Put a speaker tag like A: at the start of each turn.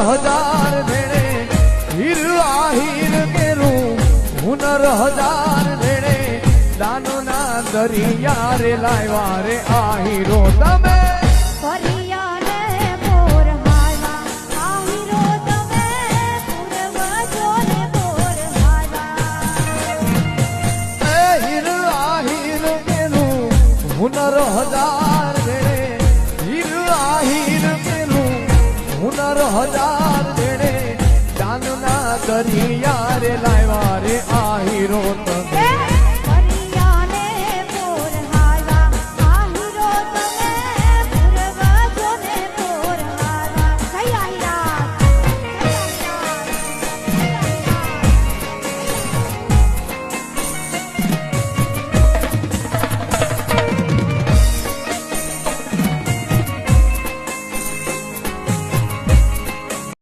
A: हजार भेड़े हीर आहिर केरू हुनर हजार भेड़े दानो ना दरिया रे लायवा रे आहिरो तमे हुनर हजार भेड़े हीर आहिर केरू हुनर हजार भेड़े दानना दरिया रे लायवा रे आहिरो तमे